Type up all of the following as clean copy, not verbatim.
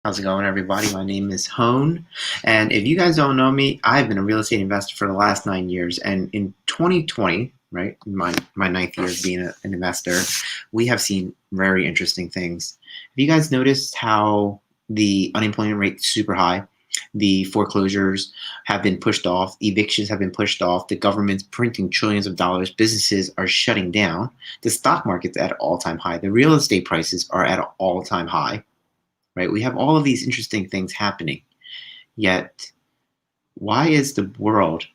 How's it going, everybody? My name is Hone, and if you guys don't know me, I've been a real estate investor for the last 9 years. And in 2020, right, my ninth year of being an investor, we have seen very interesting things. Have you guys noticed how the unemployment rate is super high? The foreclosures have been pushed off, evictions have been pushed off, the government's printing trillions of dollars, businesses are shutting down, the stock market's at an all-time high, the real estate prices are at an all-time high, right? We have all of these interesting things happening. Yet, why is the world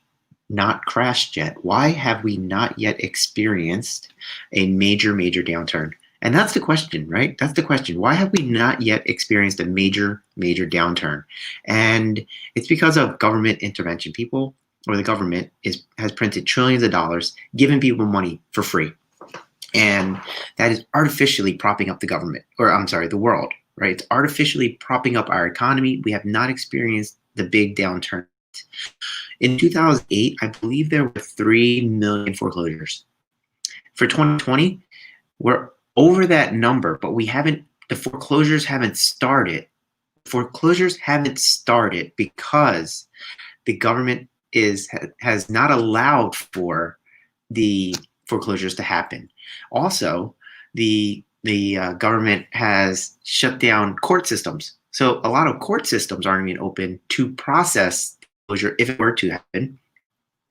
not crashed yet? Why have we not yet experienced a major downturn? And that's the question, right? That's the question. Why have we not yet experienced a major downturn? And it's because of government intervention. People or the government has printed trillions of dollars, giving people money for free. And that is artificially propping up the government, or I'm sorry, the world, right? It's artificially propping up our economy. We have not experienced the big downturn. In 2008, I believe there were 3 million foreclosures. For 2020, we're over that number, but the foreclosures haven't started. Foreclosures haven't started because the government has not allowed for the foreclosures to happen. Also, the government has shut down court systems. So a lot of court systems aren't even open to process foreclosure if it were to happen,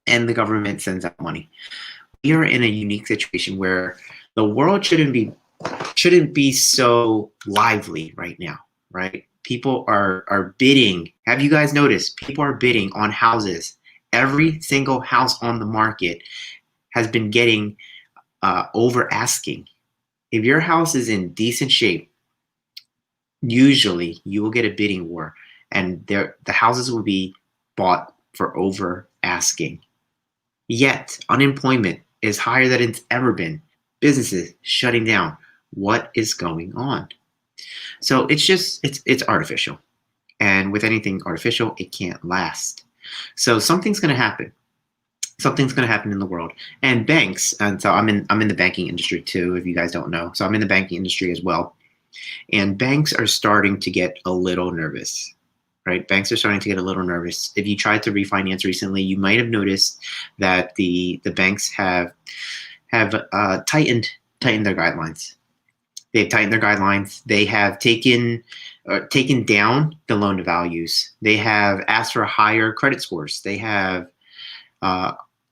and the government sends out money. We are in a unique situation where the world shouldn't be so lively right now, right? People are bidding. Have you guys noticed? People are bidding on houses. Every single house on the market has been getting over asking. If your house is in decent shape, usually you will get a bidding war, and the houses will be bought for over asking. Yet unemployment is higher than it's ever been. Businesses shutting down. What is going on? So it's artificial, and with anything artificial, it can't last. So something's going to happen. Something's going to happen in the world, and banks. And so I'm in the banking industry too, if you guys don't know. So I'm in the banking industry as well, and banks are starting to get a little nervous, right? Banks are starting to get a little nervous. If you tried to refinance recently, you might have noticed that the banks have tightened their guidelines. They've tightened their guidelines. They have taken down the loan to values. They have asked for higher credit scores. They have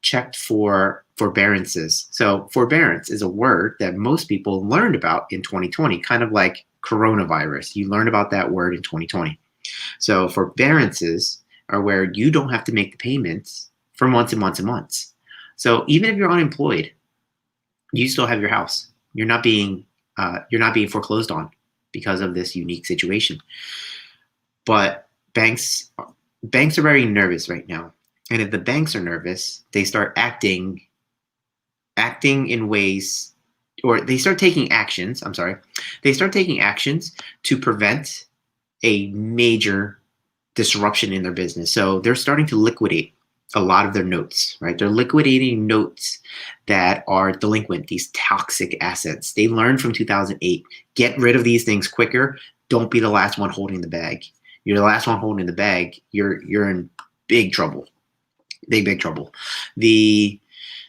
checked for forbearances. So forbearance is a word that most people learned about in 2020, kind of like coronavirus. You learned about that word in 2020. So forbearances are where you don't have to make the payments for months and months and months. So even if you're unemployed, you still have your house. You're not being foreclosed on because of this unique situation. But banks are very nervous right now. And if the banks are nervous, they start acting in ways, or they start taking actions. I'm sorry. They start taking actions to prevent a major disruption in their business. So they're starting to liquidate a lot of their notes, right? They're liquidating notes that are delinquent, these toxic assets. They learned from 2008, get rid of these things quicker. Don't be the last one holding the bag. You're the last one holding the bag. You're in big trouble. Big trouble. The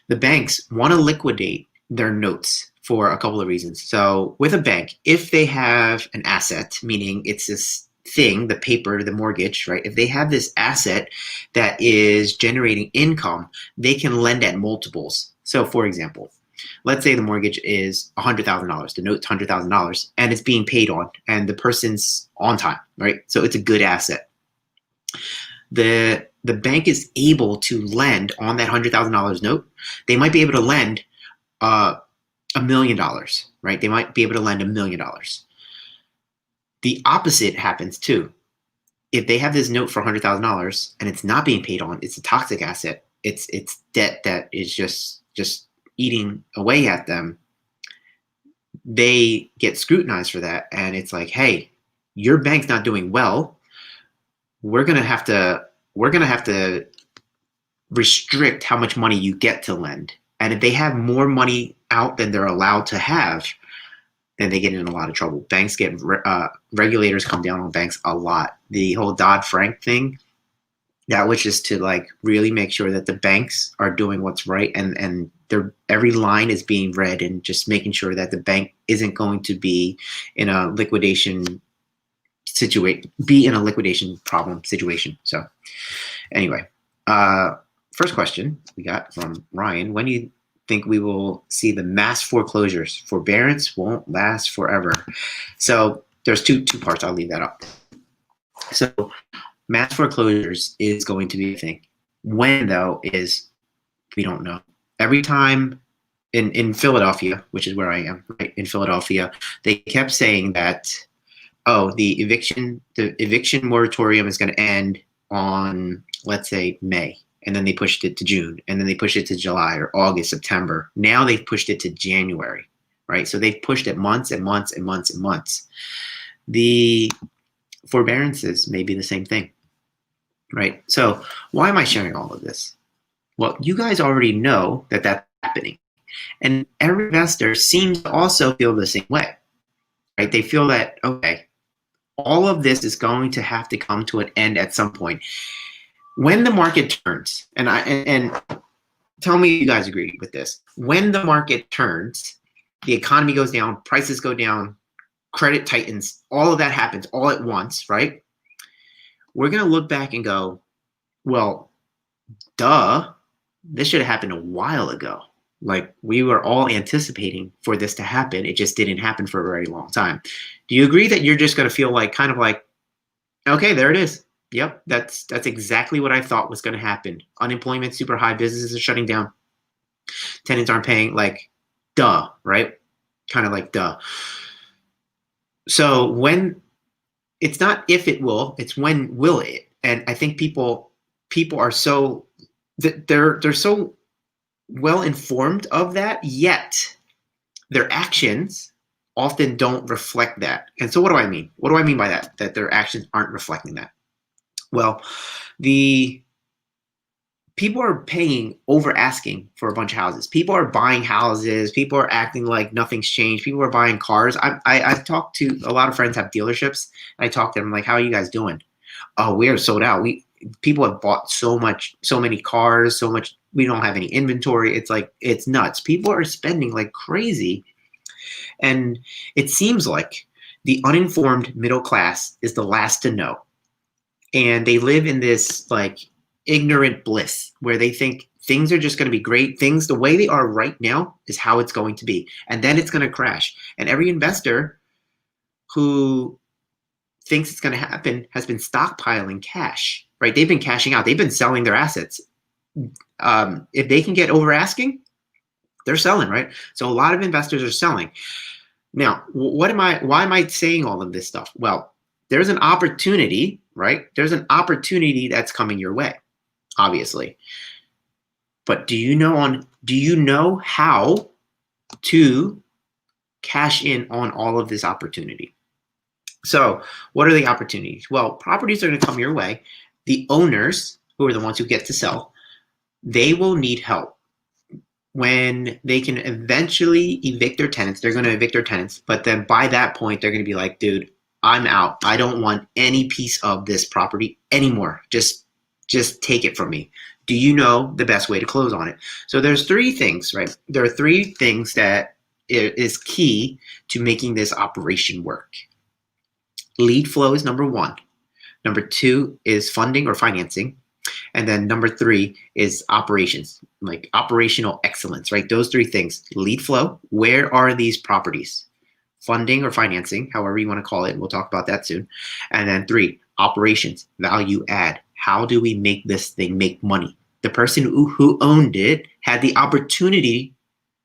banks want to liquidate their notes for a couple of reasons. So with a bank, if they have an asset, meaning it's this thing, the paper, the mortgage, right? If they have this asset that is generating income, they can lend at multiples. So for example, let's say the mortgage is $100,000, the note's $100,000, and it's being paid on, and the person's on time, right? So it's a good asset. The bank is able to lend on that $100,000 note. They might be able to lend $1 million, right? They might be able to lend $1 million. The opposite happens too. If they have this note for $100,000 and it's not being paid on, it's a toxic asset. It's debt that is just eating away at them. They get scrutinized for that, and it's like, hey, your bank's not doing well. We're gonna have to restrict how much money you get to lend. And if they have more money out than they're allowed to have, then they get in a lot of trouble. Banks get regulators come down on banks a lot. The whole Dodd-Frank thing, that was just to like really make sure that the banks are doing what's right, and every line is being read, and just making sure that the bank isn't going to be in a liquidation problem situation. So anyway, first question we got from Ryan: when do you think we will see the mass foreclosures? Forbearance won't last forever. So there's two parts. I'll leave that up. So mass foreclosures is going to be a thing. When, though, is we don't know. Every time in Philadelphia, which is where I am, right, in Philadelphia, they kept saying that, oh, the eviction moratorium is going to end on, let's say, May. And then they pushed it to June, and then they pushed it to July or August, September. Now they've pushed it to January, right? So they've pushed it months and months and months and months. The forbearances may be the same thing, right? So why am I sharing all of this? Well, you guys already know that that's happening. And every investor seems to also feel the same way, right? They feel that, okay, all of this is going to have to come to an end at some point. When the market turns, and tell me you guys agree with this. When the market turns, the economy goes down, prices go down, credit tightens, all of that happens all at once, right? We're going to look back and go, well, duh, this should have happened a while ago. Like, we were all anticipating for this to happen. It just didn't happen for a very long time. Do you agree that you're just going to feel like, kind of like, okay, there it is. Yep, that's exactly what I thought was going to happen. Unemployment super high, businesses are shutting down, tenants aren't paying, like, duh, right? Kind of like duh. So when it's not if it will, it's when will it? And I think people are so they're so well informed of that, yet their actions often don't reflect that. And so what do I mean? What do I mean by that? That their actions aren't reflecting that? Well, the people are paying over asking for a bunch of houses. People are buying houses. People are acting like nothing's changed. People are buying cars. I've talked to a lot of friends have dealerships. And I talk to them like, how are you guys doing? Oh, we are sold out. People have bought so many cars, so much. We don't have any inventory. It's like, it's nuts. People are spending like crazy. And it seems like the uninformed middle class is the last to know. And they live in this like ignorant bliss where they think things are just going to be great. Things the way they are right now is how it's going to be. And then it's going to crash. And every investor who thinks it's going to happen has been stockpiling cash, right? They've been cashing out. They've been selling their assets. If they can get over asking, they're selling, right? So a lot of investors are selling. Now, why am I saying all of this stuff? Well, there's an opportunity, right? There's an opportunity that's coming your way, obviously. But do you know how to cash in on all of this opportunity? So what are the opportunities? Well, properties are going to come your way. The owners, who are the ones who get to sell, they will need help. When they can eventually evict their tenants, they're going to evict their tenants. But then by that point, they're going to be like, dude, I'm out. I don't want any piece of this property anymore. Just take it from me. Do you know the best way to close on it? So there's three things, right? There are three things that is key to making this operation work. Lead flow is number one. Number two is funding or financing. And then number three is operations, like operational excellence, right? Those three things. Lead flow, where are these properties? Funding or financing, however you want to call it. We'll talk about that soon. And then three, operations, value add. How do we make this thing make money? The person who owned it had the opportunity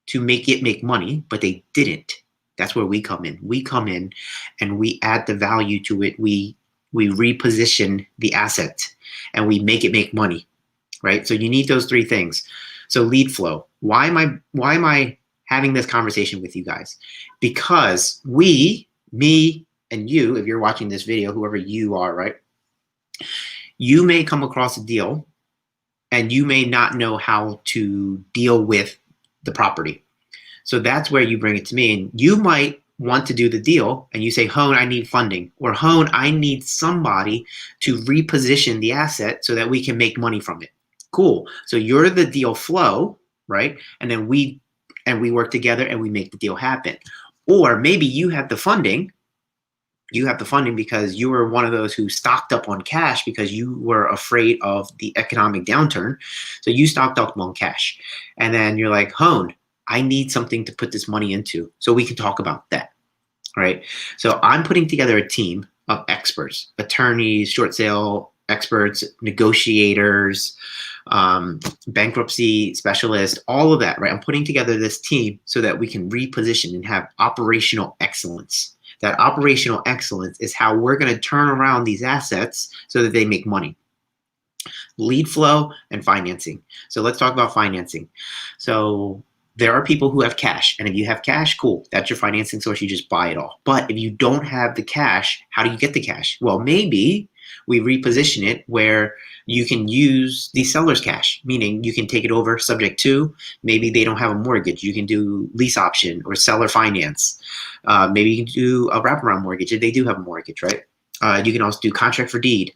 to make it make money, but they didn't. That's where we come in. We come in and we add the value to it. We reposition the asset and we make it make money, right? So you need those three things. So lead flow. Why am I having this conversation with you guys? Because me and you, if you're watching this video, whoever you are, right? You may come across a deal and you may not know how to deal with the property. So that's where you bring it to me. And you might want to do the deal and you say, Hone, I need funding, or Hone, I need somebody to reposition the asset so that we can make money from it. Cool. So you're the deal flow, right? And then we work together and we make the deal happen. Or maybe you have the funding. You have the funding because you were one of those who stocked up on cash because you were afraid of the economic downturn. So you stocked up on cash. And then you're like, Hone, I need something to put this money into so we can talk about that, right? So I'm putting together a team of experts, attorneys, short sale experts, negotiators, bankruptcy specialists, all of that, right? I'm putting together this team so that we can reposition and have operational excellence. That operational excellence is how we're going to turn around these assets so that they make money. Lead flow and financing. So let's talk about financing. So there are people who have cash, and if you have cash, cool, that's your financing source, you just buy it all. But if you don't have the cash, how do you get the cash? Well, maybe we reposition it where you can use the seller's cash, meaning you can take it over subject to, maybe they don't have a mortgage, you can do lease option or seller finance. Maybe you can do a wraparound mortgage if they do have a mortgage, right? You can also do contract for deed.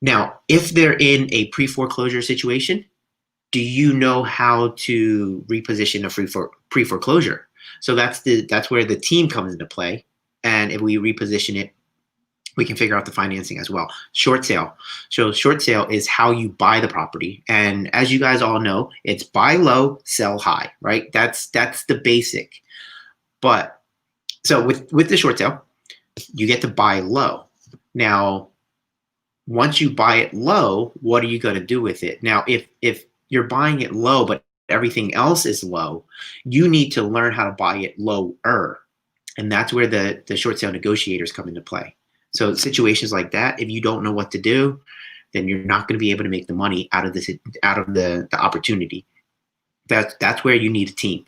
Now, if they're in a pre-foreclosure situation, do you know how to reposition a pre-foreclosure? So that's where the team comes into play. And if we reposition it, we can figure out the financing as well. Short sale. So short sale is how you buy the property. And as you guys all know, it's buy low, sell high, right? That's the basic. But so with the short sale, you get to buy low. Now, once you buy it low, what are you going to do with it? Now, if you're buying it low, but everything else is low, you need to learn how to buy it lower. And that's where the short sale negotiators come into play. So situations like that, if you don't know what to do, then you're not going to be able to make the money out of the opportunity. That's where you need a team.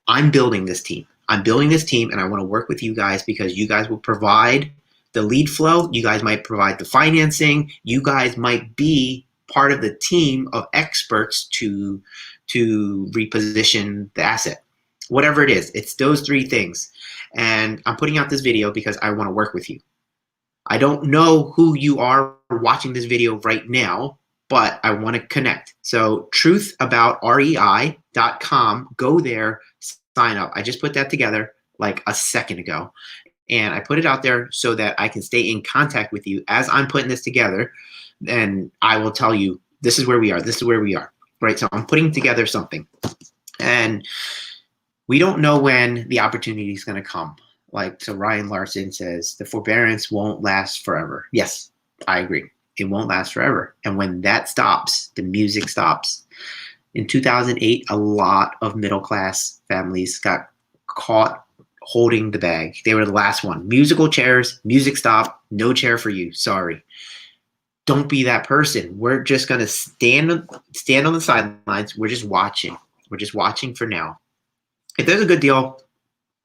I'm building this team. And I want to work with you guys because you guys will provide the lead flow. You guys might provide the financing. You guys might be part of the team of experts to reposition the asset. Whatever it is, it's those three things. And I'm putting out this video because I want to work with you. I don't know who you are watching this video right now, but I want to connect. So truthaboutrei.com, go there, sign up. I just put that together like a second ago. And I put it out there so that I can stay in contact with you as I'm putting this together. And I will tell you, this is where we are. This is where we are, right? So I'm putting together something. And we don't know when the opportunity is going to come. So Ryan Larson says, the forbearance won't last forever. Yes, I agree. It won't last forever. And when that stops, the music stops. In 2008, a lot of middle-class families got caught holding the bag. They were the last one. Musical chairs, music stop, no chair for you. Sorry. Don't be that person. We're just going to stand on the sidelines. We're just watching. We're just watching for now. If there's a good deal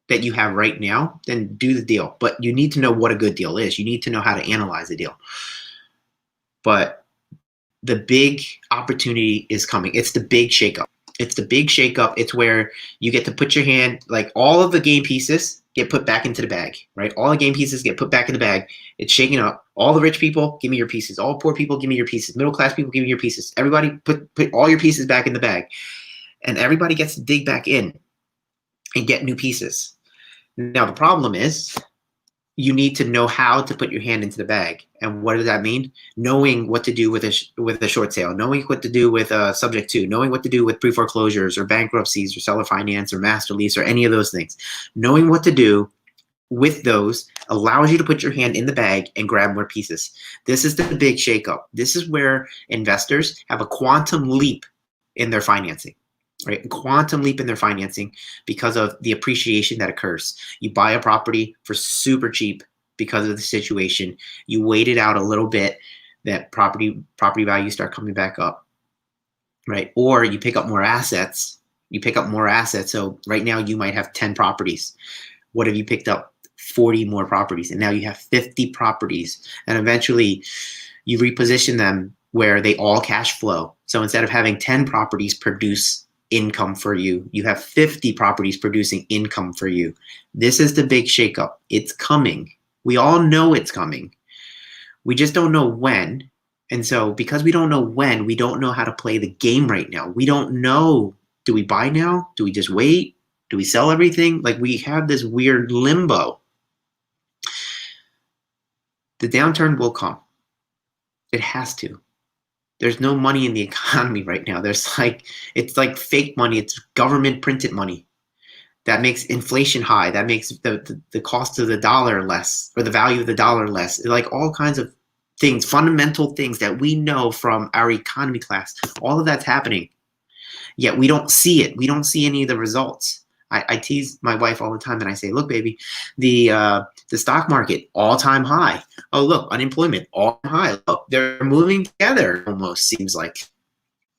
that you have right now, then do the deal. But you need to know what a good deal is. You need to know how to analyze the deal. But the big opportunity is coming. It's the big shakeup. It's where you get to put your hand, like all of the game pieces get put back into the bag, right? All the game pieces get put back in the bag. It's shaking up. All the rich people, give me your pieces. All poor people, give me your pieces. Middle class people, give me your pieces. Everybody put all your pieces back in the bag. And everybody gets to dig back in and get new pieces. Now, the problem is you need to know how to put your hand into the bag. And what does that mean? Knowing what to do with a short sale, knowing what to do with a subject to, knowing what to do with pre-foreclosures or bankruptcies or seller finance or master lease or any of those things. Knowing what to do with those allows you to put your hand in the bag and grab more pieces. This is the big shakeup. This is where investors have a quantum leap in their financing. Right, a quantum leap in their financing because of the appreciation that occurs. You buy a property for super cheap because of the situation. You wait it out a little bit, that property values start coming back up, right? Or you pick up more assets. So right now you might have 10 properties. What have you picked up? 40 more properties, and now you have 50 properties, and eventually you reposition them where they all cash flow. So instead of having 10 properties produce income for you. You have 50 properties producing income for you. This is the big shakeup. It's coming. We all know it's coming. We just don't know when. And so because we don't know when, we don't know how to play the game right now. We don't know, do we buy now? Do we just wait? Do we sell everything? Like, we have this weird limbo. The downturn will come. It has to. There's no money in the economy right now. It's like fake money. It's government printed money. That makes inflation high. That makes the cost of the dollar less, or the value of the dollar less. Like, all kinds of things, fundamental things that we know from our economy class. All of that's happening. Yet we don't see it. We don't see any of the results. I tease my wife all the time and I say, look, baby, the stock market, all-time high. Oh, look, unemployment, all-time high. Look, they're moving together, almost seems like.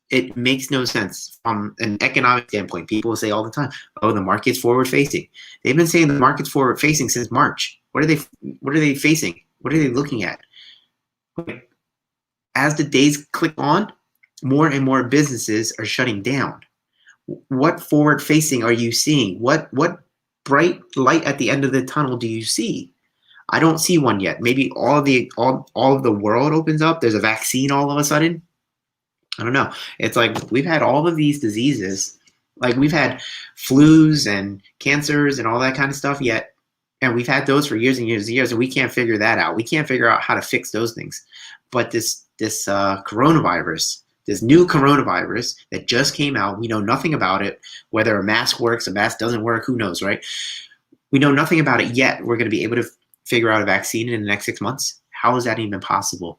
It makes no sense from an economic standpoint. People say all the time, oh, the market's forward-facing. They've been saying the market's forward-facing since March. What are they facing? What are they looking at? As the days click on, more and more businesses are shutting down. What forward facing are you seeing? What bright light at the end of the tunnel do you see? I don't see one yet. Maybe all of the world opens up. There's a vaccine all of a sudden. I don't know. It's like we've had all of these diseases. Like, we've had flus and cancers and all that kind of stuff yet. And we've had those for years and years and years, and we can't figure that out. We can't figure out how to fix those things. But this coronavirus, this new coronavirus that just came out, we know nothing about it. Whether a mask works, a mask doesn't work, who knows, right? We know nothing about it yet. We're going to be able to figure out a vaccine in the next 6 months. How is that even possible?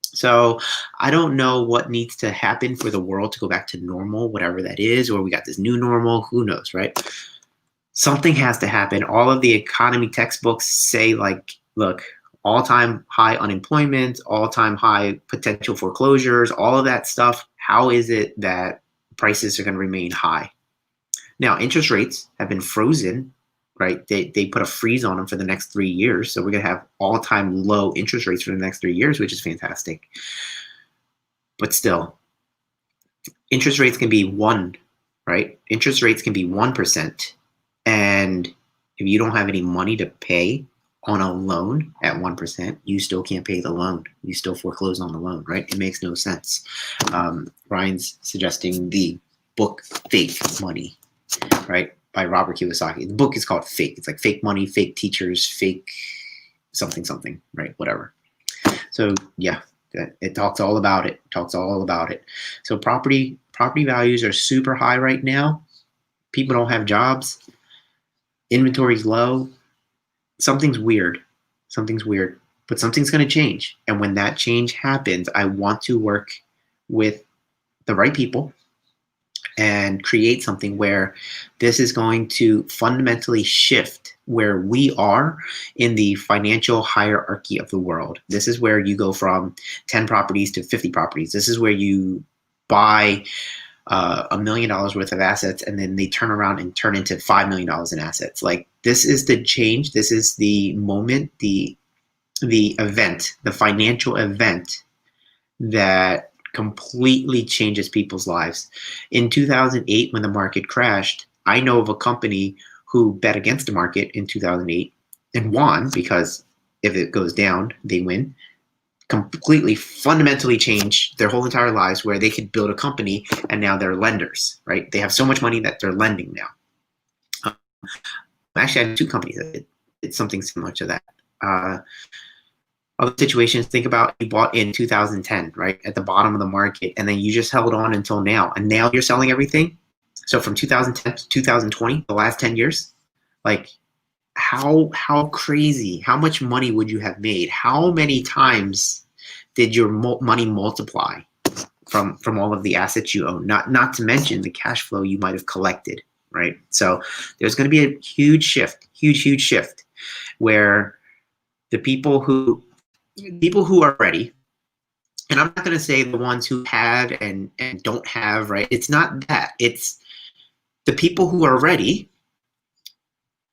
So I don't know what needs to happen for the world to go back to normal, whatever that is, or we got this new normal, who knows, right? Something has to happen. All of the economy textbooks say, like, look, all-time high unemployment, all-time high potential foreclosures, all of that stuff. How is it that prices are going to remain high? Now, interest rates have been frozen, right? They put a freeze on them for the next 3 years. So we're going to have all-time low interest rates for the next 3 years, which is fantastic. But still, interest rates can be 1, right? Interest rates can be 1%. And if you don't have any money to pay on a loan at 1%, you still can't pay the loan. You still foreclose on the loan, right? It makes no sense. Ryan's suggesting the book Fake Money, right, by Robert Kiyosaki. The book is called Fake. It's like fake money, fake teachers, fake something, something, right? Whatever. So yeah, it talks all about it. Talks all about it. So property values are super high right now. People don't have jobs. Inventory's low. Something's weird. Something's weird. But something's going to change. And when that change happens, I want to work with the right people and create something where this is going to fundamentally shift where we are in the financial hierarchy of the world. This is where you go from 10 properties to 50 properties. This is where you buy $1 million worth of assets, and then they turn around and turn into $5 million in assets. Like, this is the change. This is the moment, the event, the financial event that completely changes people's lives. In 2008, when the market crashed, I know of a company who bet against the market in 2008 and won, because if it goes down, they win. Completely fundamentally changed their whole entire lives, where they could build a company and now they're lenders, right? They have so much money that they're lending now. Actually, I have 2 companies that did something similar to that. Other situations, think about, you bought in 2010, right, at the bottom of the market, and then you just held on until now, and now you're selling everything. So from 2010 to 2020, the last 10 years, like, how crazy, how much money would you have made? How many times did your money multiply from all of the assets you own? Not to mention the cash flow you might have collected, right? So there's going to be a huge shift where the people who are ready, and I'm not going to say the ones who have and don't have, right? It's not that. It's the people who are ready,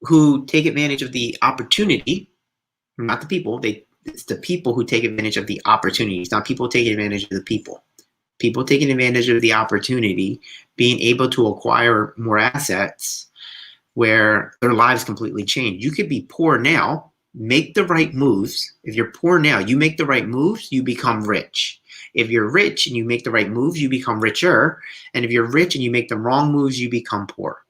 who take advantage of the opportunity, not the people. It's the people who take advantage of the opportunity. It's not people taking advantage of the people. people taking advantage of the opportunity, being able to acquire more assets where their lives completely change. You could be poor now, make the right moves. If you're poor now, you make the right moves, you become rich. If you're rich and you make the right moves, you become richer. And if you're rich and you make the wrong moves, you become poor.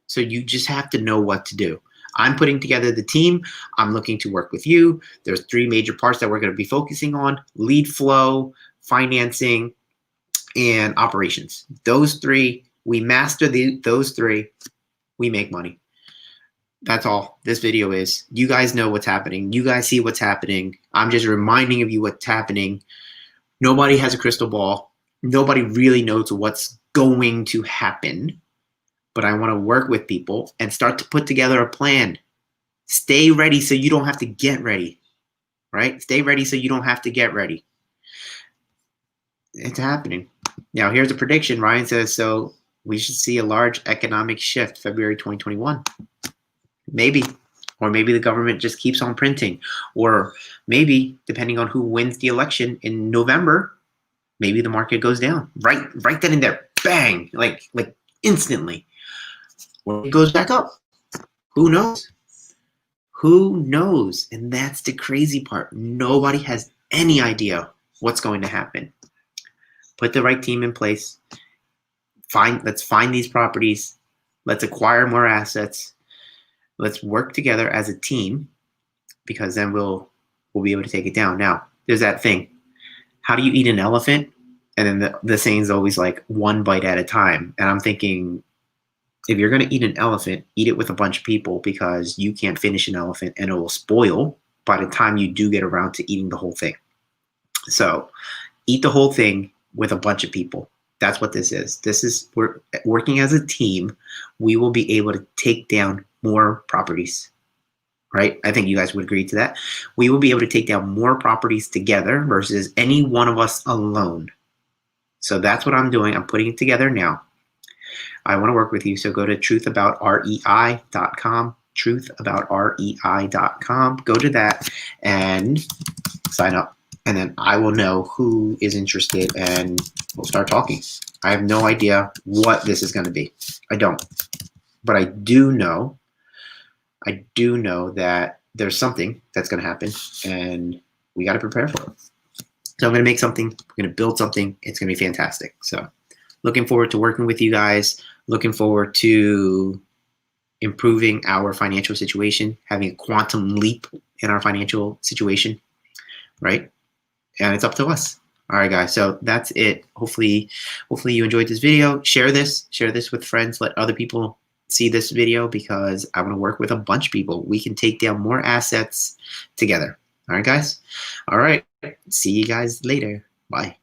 So you just have to know what to do. I'm putting together the team. I'm looking to work with you. There's 3 major parts that we're going to be focusing on: lead flow, financing, and operations. Those 3, we master those 3, we make money. That's all this video is. You guys know what's happening. You guys see what's happening. I'm just reminding of you what's happening. Nobody has a crystal ball. Nobody really knows what's going to happen. But I want to work with people and start to put together a plan. Stay ready so you don't have to get ready, right? Stay ready so you don't have to get ready. It's happening. Now, here's a prediction. Ryan says, so we should see a large economic shift February 2021. Maybe. Or maybe the government just keeps on printing. Or maybe, depending on who wins the election in November, maybe the market goes down. Right then and there. Bang! Like instantly. Or it goes back up. Who knows? Who knows? And that's the crazy part. Nobody has any idea what's going to happen. Put the right team in place. Let's find these properties. Let's acquire more assets. Let's work together as a team, because then we'll be able to take it down. Now, there's that thing. How do you eat an elephant? And then the saying's always like, one bite at a time. And I'm thinking, if you're going to eat an elephant, eat it with a bunch of people, because you can't finish an elephant and it will spoil by the time you do get around to eating the whole thing. So eat the whole thing with a bunch of people. That's what this is. We're working as a team. We will be able to take down more properties, right? I think you guys would agree to that. We will be able to take down more properties together versus any one of us alone. So that's what I'm doing. I'm putting it together now. I want to work with you. So go to truthaboutrei.com, truthaboutrei.com. Go to that and sign up. And then I will know who is interested and we'll start talking. I have no idea what this is going to be. I don't. But I do know that there's something that's going to happen and we got to prepare for it. So I'm going to make something. We're going to build something. It's going to be fantastic. So looking forward to working with you guys. Looking forward to improving our financial situation, having a quantum leap in our financial situation, right? And it's up to us. All right, guys. So that's it. Hopefully you enjoyed this video. Share this with friends. Let other people see this video, because I want to work with a bunch of people. We can take down more assets together. All right, guys. All right. See you guys later. Bye.